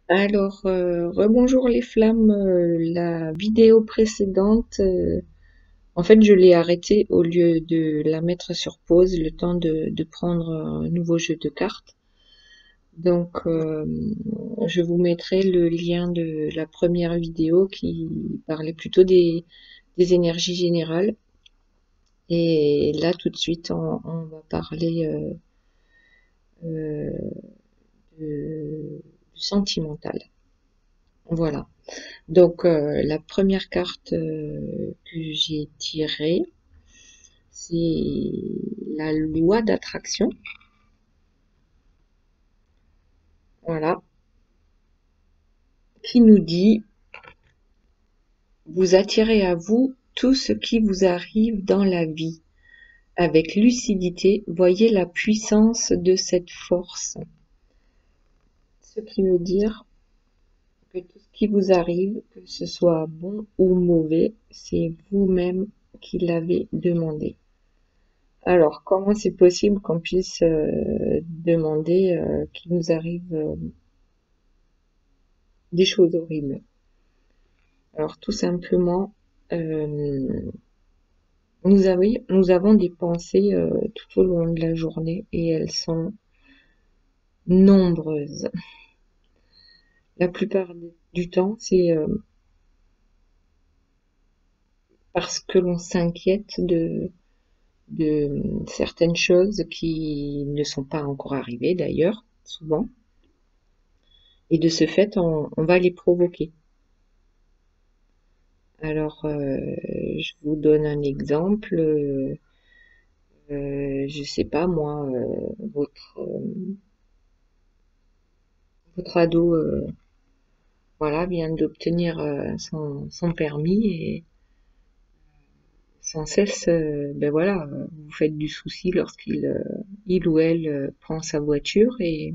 Alors, rebonjour les flammes, la vidéo précédente, en fait, je l'ai arrêtée au lieu de la mettre sur pause, le temps de prendre un nouveau jeu de cartes. Donc, je vous mettrai le lien de la première vidéo qui parlait plutôt des énergies générales. Et là, tout de suite, on va parler euh, du sentimental. Voilà. Donc, la première carte que j'ai tirée, c'est la loi d'attraction. Voilà. Qui nous dit, vous attirez à vous tout ce qui vous arrive dans la vie. Avec lucidité, voyez la puissance de cette force. Ce qui veut dire que tout ce qui vous arrive, que ce soit bon ou mauvais, c'est vous-même qui l'avez demandé. Alors, comment c'est possible qu'on puisse demander qu'il nous arrive des choses horribles? Alors, tout simplement, euh, nous avons des pensées tout au long de la journée et elles sont nombreuses. La plupart du temps, c'est parce que l'on s'inquiète de certaines choses qui ne sont pas encore arrivées d'ailleurs, souvent, et de ce fait, on va les provoquer. Alors, je vous donne un exemple. Je sais pas moi, votre ado, voilà, vient d'obtenir son permis et sans cesse, ben voilà, vous faites du souci lorsqu'il il ou elle prend sa voiture et,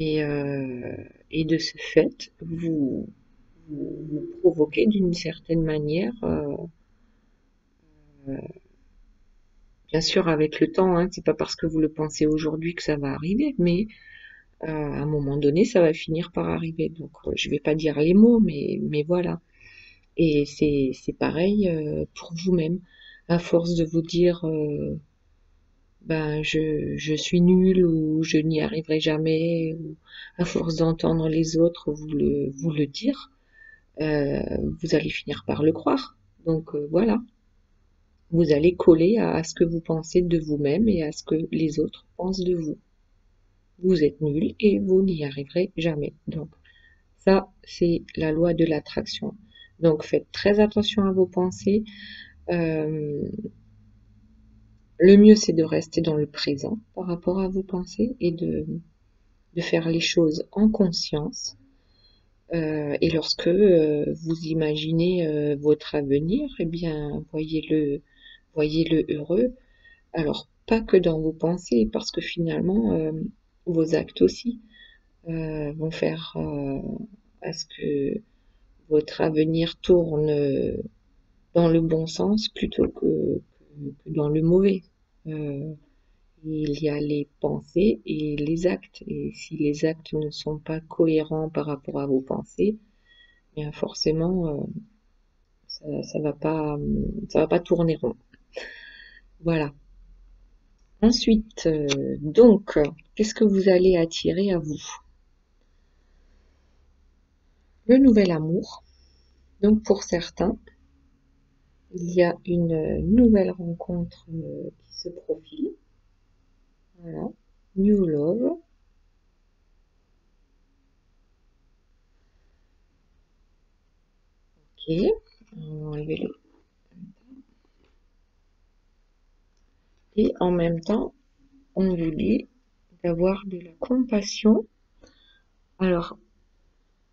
euh, et de ce fait, vous provoquez d'une certaine manière, bien sûr avec le temps, hein, c'est pas parce que vous le pensez aujourd'hui que ça va arriver, mais à un moment donné, ça va finir par arriver. Donc, je vais pas dire les mots, mais voilà. Et c'est pareil pour vous-même. À force de vous dire, ben, je suis nul ou je n'y arriverai jamais, ou à force d'entendre les autres vous le dire, euh, vous allez finir par le croire. Donc, voilà. Vous allez coller à ce que vous pensez de vous-même et à ce que les autres pensent de vous. Vous êtes nul et vous n'y arriverez jamais. Donc, ça, c'est la loi de l'attraction. Donc, faites très attention à vos pensées. Euh, le mieux, c'est de rester dans le présent par rapport à vos pensées et de faire les choses en conscience. Et lorsque vous imaginez votre avenir, eh bien, voyez-le heureux. Alors, pas que dans vos pensées, parce que finalement, vos actes aussi vont faire à ce que votre avenir tourne dans le bon sens plutôt que dans le mauvais. Euh, il y a les pensées et les actes. Et si les actes ne sont pas cohérents par rapport à vos pensées, bien forcément, ça va pas tourner rond. Voilà. Ensuite, donc, qu'est-ce que vous allez attirer à vous? Le nouvel amour. Donc, pour certains, il y a une nouvelle rencontre qui se profile. Voilà. New love. Ok. On va enlever le. Et en même temps, on vous dit d'avoir de la compassion. Alors,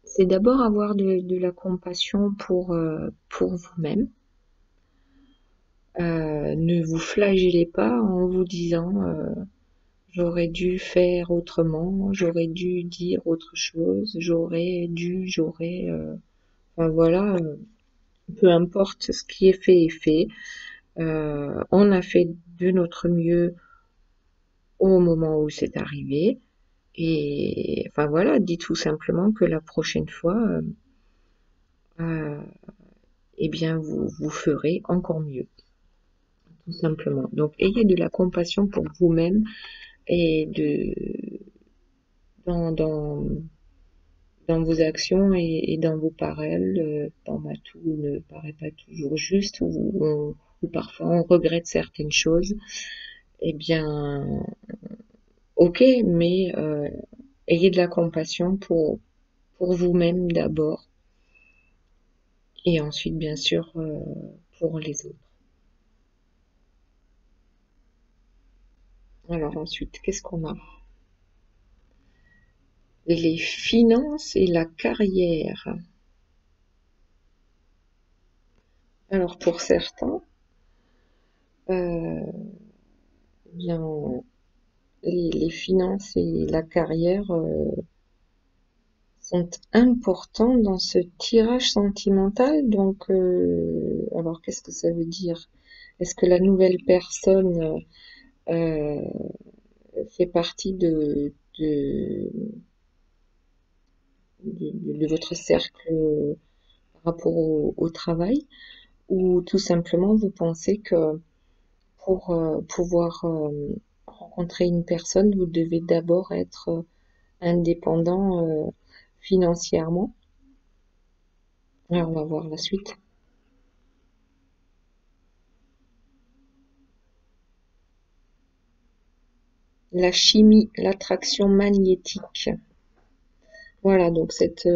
c'est d'abord avoir de la compassion pour vous-même. Ne vous flagellez pas en vous disant j'aurais dû faire autrement, j'aurais dû dire autre chose, j'aurais. Enfin voilà, peu importe ce qui est fait. On a fait de notre mieux au moment où c'est arrivé. Et enfin voilà, dites tout simplement que la prochaine fois, euh, eh bien vous ferez encore mieux, tout simplement. Donc ayez de la compassion pour vous-même et dans, dans, dans vos actions et dans vos paroles. Tout ne paraît pas toujours juste ou parfois on regrette certaines choses. Eh bien, ok, mais ayez de la compassion pour vous-même d'abord et ensuite, bien sûr, pour les autres. Alors ensuite, qu'est-ce qu'on a? Les finances et la carrière. Alors pour certains, euh, eh bien, les finances et la carrière sont importants dans ce tirage sentimental. Donc, alors qu'est-ce que ça veut dire? Est-ce que la nouvelle personne euh, fait partie de votre cercle par rapport au travail? Ou tout simplement vous pensez que pour pouvoir rencontrer une personne, vous devez d'abord être indépendant financièrement? Alors on va voir la suite. La chimie, l'attraction magnétique. Voilà, donc cette,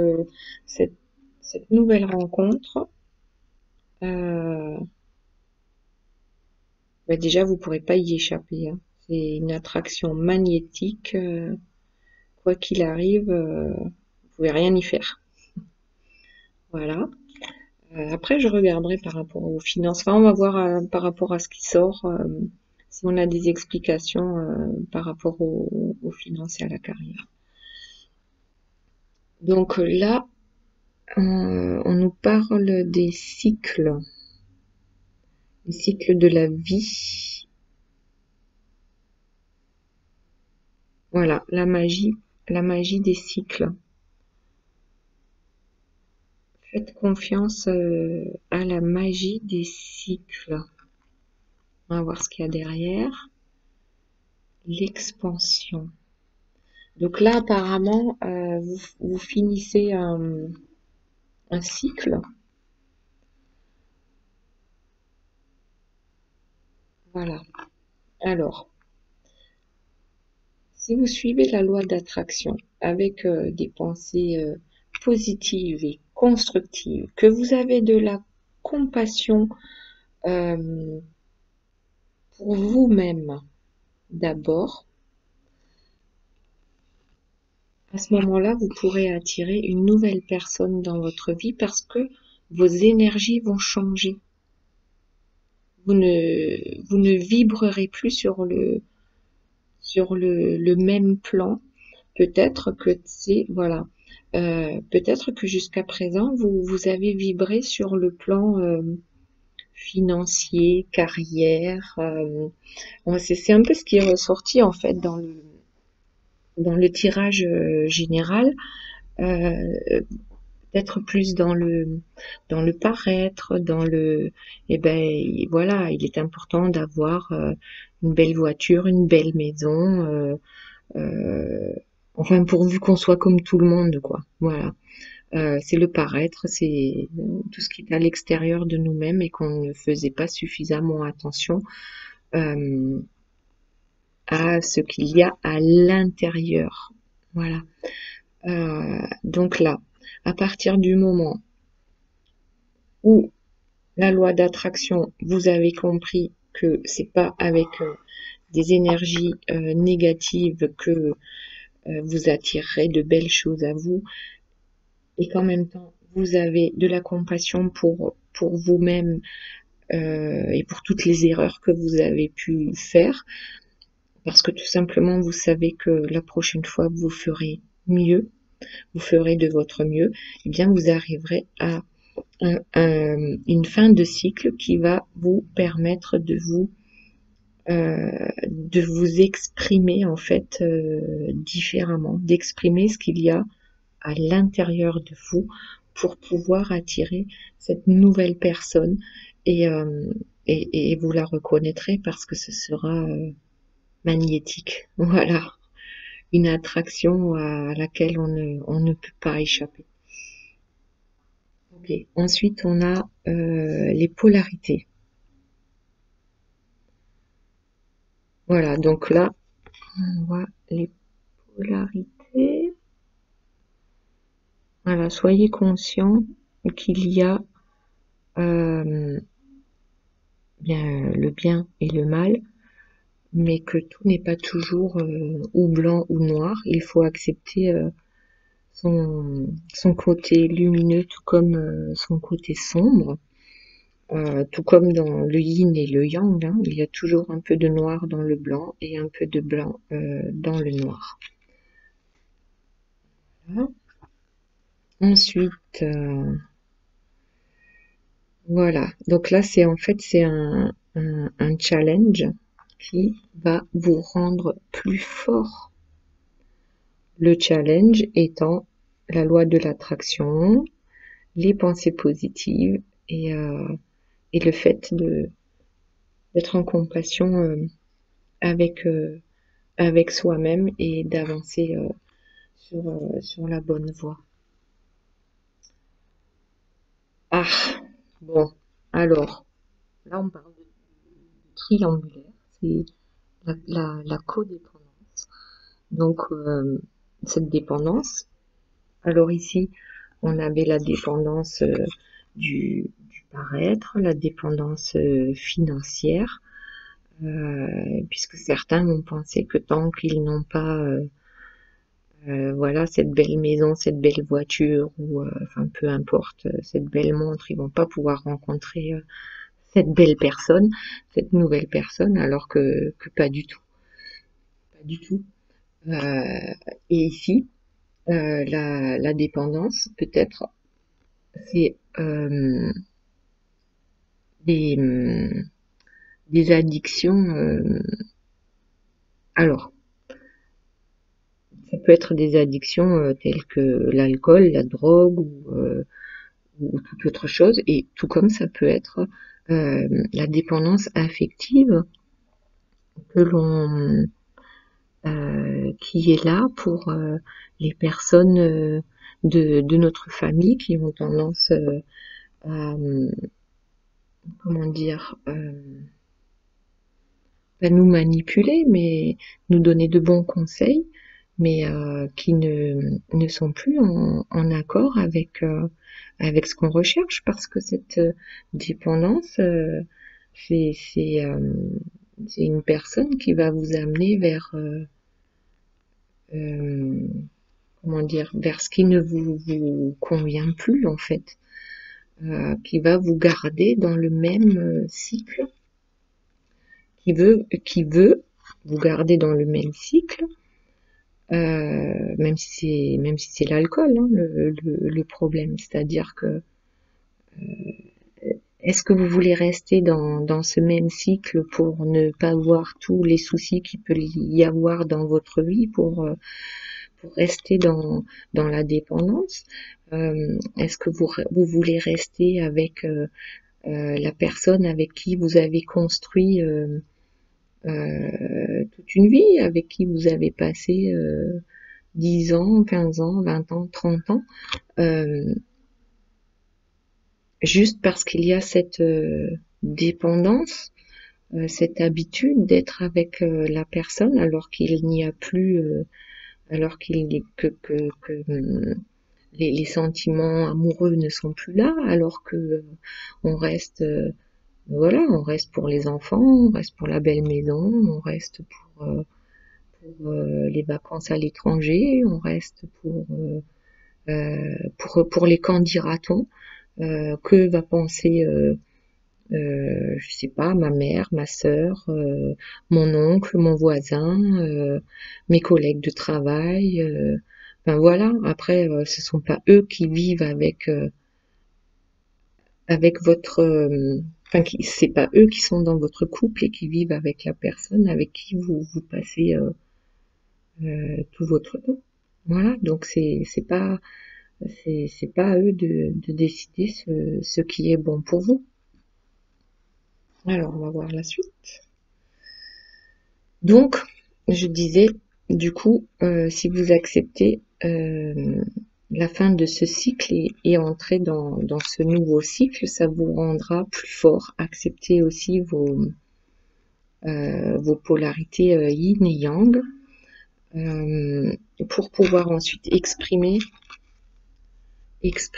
cette nouvelle rencontre, euh, bah déjà vous pourrez pas y échapper, hein. C'est une attraction magnétique, quoi qu'il arrive, vous pouvez rien y faire. Voilà. Après, je regarderai par rapport aux finances. Enfin, on va voir par rapport à ce qui sort, si on a des explications par rapport aux finances et à la carrière. Donc là, on nous parle des cycles, les cycles de la vie. Voilà, la magie des cycles. Faites confiance à la magie des cycles. On va voir ce qu'il y a derrière. L'expansion. Donc là, apparemment, vous finissez un cycle. Voilà. Alors, si vous suivez la loi d'attraction avec des pensées positives et constructives, que vous avez de la compassion euh, pour vous-même d'abord, à ce moment-là, vous pourrez attirer une nouvelle personne dans votre vie parce que vos énergies vont changer. Vous ne vibrerez plus sur le même plan. Peut-être que c'est, voilà, peut-être que jusqu'à présent, vous avez vibré sur le plan financier, carrière. C'est un peu ce qui est ressorti en fait dans le tirage général. D'être plus dans le paraître, et ben voilà, il est important d'avoir une belle voiture, une belle maison, euh, enfin pourvu qu'on soit comme tout le monde, quoi. Voilà. C'est le paraître, c'est tout ce qui est à l'extérieur de nous-mêmes et qu'on ne faisait pas suffisamment attention euh, à ce qu'il y a à l'intérieur. Voilà. Donc là, à partir du moment où la loi d'attraction, vous avez compris que c'est pas avec des énergies négatives que vous attirerez de belles choses à vous et qu'en même temps vous avez de la compassion pour vous-même et pour toutes les erreurs que vous avez pu faire parce que tout simplement vous savez que la prochaine fois vous ferez mieux, vous ferez de votre mieux, et bien vous arriverez à une fin de cycle qui va vous permettre de vous de vous exprimer en fait différemment, d'exprimer ce qu'il y a à l'intérieur de vous pour pouvoir attirer cette nouvelle personne et, euh, et vous la reconnaîtrez parce que ce sera magnétique. Voilà, une attraction à laquelle on ne peut pas échapper. Ok. Ensuite, on a les polarités. Voilà, donc là, on voit les polarités. Voilà, soyez conscient qu'il y a euh, bien le bien et le mal, mais que tout n'est pas toujours ou blanc ou noir. Il faut accepter son côté lumineux, tout comme son côté sombre. Tout comme dans le yin et le yang, hein, il y a toujours un peu de noir dans le blanc et un peu de blanc dans le noir. Voilà. Ensuite, voilà. Donc là, c'est en fait c'est un challenge qui va vous rendre plus fort. Le challenge étant la loi de l'attraction, les pensées positives et le fait d'être en compassion avec avec soi-même et d'avancer sur la bonne voie. Ah, bon, alors, là on parle de triangulaire, c'est la codépendance. Donc, cette dépendance, alors ici, on avait la dépendance du paraître, la dépendance financière, puisque certains vont penser que tant qu'ils n'ont pas voilà, cette belle maison, cette belle voiture, ou enfin peu importe, cette belle montre, ils vont pas pouvoir rencontrer cette belle personne, cette nouvelle personne, alors que pas du tout, pas du tout. Euh, et ici, la dépendance, peut-être, c'est des, des addictions. Alors, ça peut être des addictions telles que l'alcool, la drogue ou toute autre chose, et tout comme ça peut être la dépendance affective que l'on qui est là pour les personnes de notre famille qui ont tendance à comment dire à nous manipuler, mais nous donner de bons conseils, mais qui ne sont plus en accord avec ce qu'on recherche, parce que cette dépendance, c'est c'est une personne qui va vous amener vers euh, comment dire, vers ce qui ne vous convient plus en fait, qui va vous garder dans le même cycle, qui veut vous garder dans le même cycle, même si c'est l'alcool hein, le problème, c'est-à-dire que est-ce que vous voulez rester dans ce même cycle pour ne pas voir tous les soucis qu'il peut y avoir dans votre vie, pour rester dans la dépendance? Est-ce que vous voulez rester avec la personne avec qui vous avez construit toute une vie, avec qui vous avez passé 10 ans, 15 ans, 20 ans, 30 ans, euh, juste parce qu'il y a cette dépendance, cette habitude d'être avec la personne alors qu'il n'y a plus, alors qu'il que les sentiments amoureux ne sont plus là, alors que on reste, voilà, on reste pour les enfants, on reste pour la belle maison, on reste pour les vacances à l'étranger, on reste pour les quand dira-t-on, que va penser je sais pas, ma mère, ma sœur, mon oncle, mon voisin, mes collègues de travail. Ben voilà. Après, ce sont pas eux qui vivent avec votre enfin, c'est pas eux qui sont dans votre couple et qui vivent avec la personne avec qui vous passez tout votre temps. Voilà, donc c'est pas à eux de décider ce qui est bon pour vous. Alors, on va voir la suite. Donc, je disais, du coup, si vous acceptez la fin de ce cycle et entrer dans ce nouveau cycle, ça vous rendra plus fort. Acceptez aussi vos polarités yin et yang pour pouvoir ensuite exprimer ce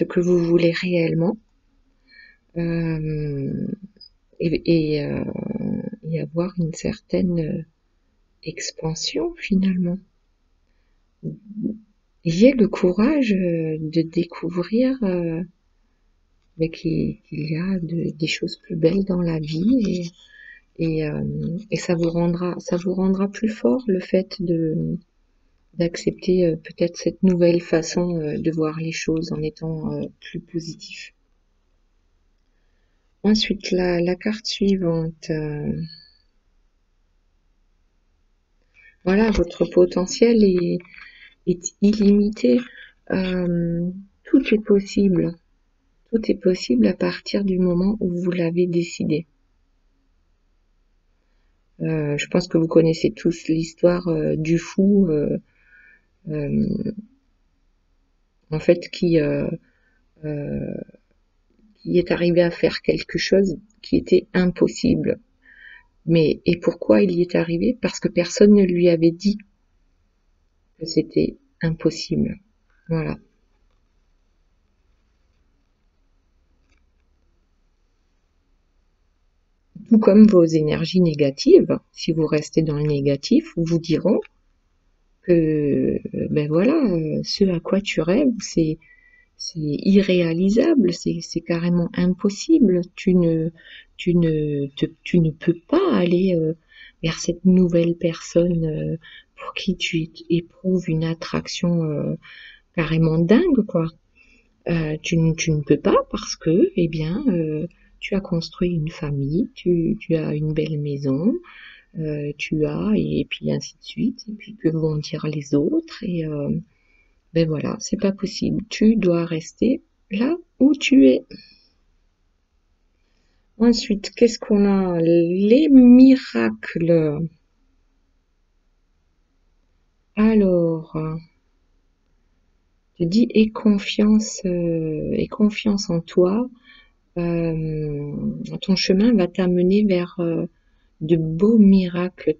que vous voulez réellement euh, et avoir une certaine expansion finalement. Ayez le courage de découvrir qu'il y a des choses plus belles dans la vie et ça vous rendra plus fort le fait d'accepter peut-être cette nouvelle façon de voir les choses en étant plus positif. Ensuite, la carte suivante. Voilà, votre potentiel est illimité. Tout est possible. Tout est possible à partir du moment où vous l'avez décidé. Je pense que vous connaissez tous l'histoire du fou, en fait, qui est arrivé à faire quelque chose qui était impossible. Et pourquoi il y est arrivé? Parce que personne ne lui avait dit que c'était impossible. Voilà. Tout comme vos énergies négatives, si vous restez dans le négatif, vous diront que ben voilà, ce à quoi tu rêves, c'est irréalisable, c'est carrément impossible. Tu ne peux pas aller vers cette nouvelle personne pour qui tu éprouves une attraction carrément dingue, quoi. Tu ne peux pas parce que, eh bien, tu as construit une famille, tu as une belle maison, et puis ainsi de suite, et puis que vont dire les autres, ben voilà, c'est pas possible. Tu dois rester là où tu es. Ensuite, qu'est-ce qu'on a? Les miracles. Alors, je dis aie confiance en toi. Ton chemin va t'amener vers de beaux miracles.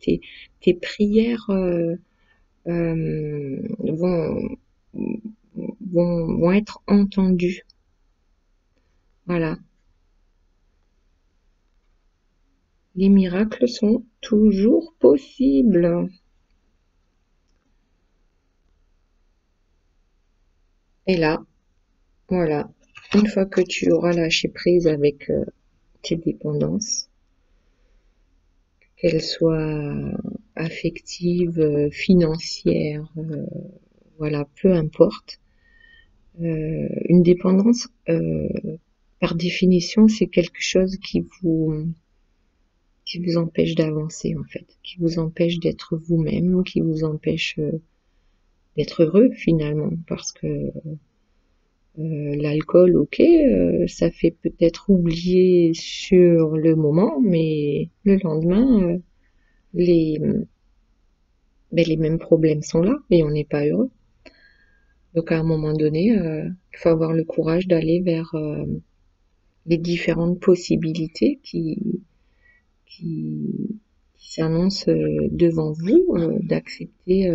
Tes prières vont être entendues. Voilà. Les miracles sont toujours possibles. Et là, voilà, une fois que tu auras lâché prise avec tes dépendances, qu'elles soient affectives, financières, voilà, peu importe. Une dépendance, par définition, c'est quelque chose qui vous empêche d'avancer en fait, qui vous empêche d'être vous-même, qui vous empêche d'être heureux finalement, parce que l'alcool, ok, ça fait peut-être oublier sur le moment, mais le lendemain, les mêmes problèmes sont là et on n'est pas heureux. Donc à un moment donné, il faut avoir le courage d'aller vers les différentes possibilités qui s'annoncent devant vous, d'accepter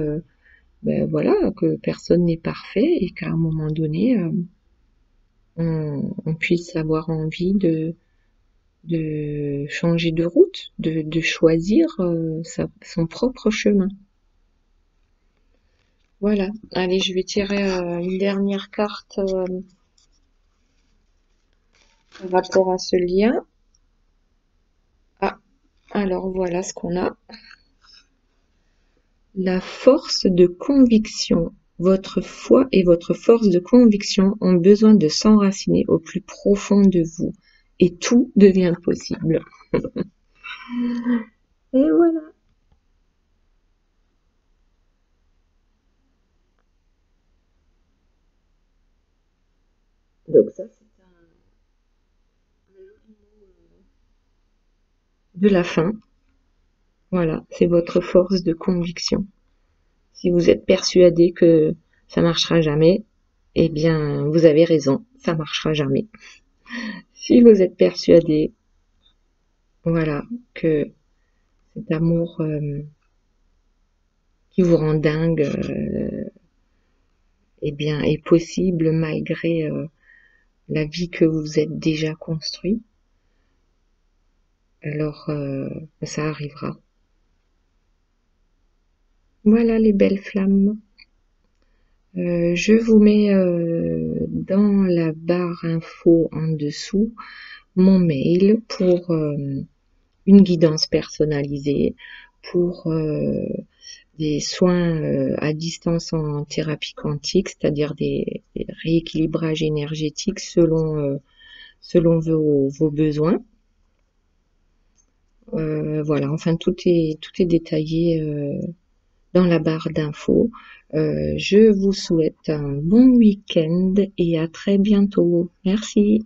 ben voilà, que personne n'est parfait et qu'à un moment donné, on puisse avoir envie de changer de route, de choisir son propre chemin. Voilà, allez, je vais tirer une dernière carte par rapport à ce lien. Ah, alors voilà ce qu'on a. La force de conviction. Votre foi et votre force de conviction ont besoin de s'enraciner au plus profond de vous. Et tout devient possible. Et voilà. Donc ça, c'est de la fin. Voilà, c'est votre force de conviction. Si vous êtes persuadé que ça marchera jamais, eh bien, vous avez raison, ça marchera jamais. Si vous êtes persuadé, voilà, que cet amour qui vous rend dingue, eh bien, est possible malgré la vie que vous êtes déjà construit, alors ça arrivera. Voilà les belles flammes. Je vous mets dans la barre info en dessous mon mail pour une guidance personnalisée, pour des soins à distance en thérapie quantique, c'est-à-dire des rééquilibrages énergétiques selon vos besoins. Voilà, enfin tout est détaillé dans la barre d'infos. Je vous souhaite un bon week-end et à très bientôt. Merci.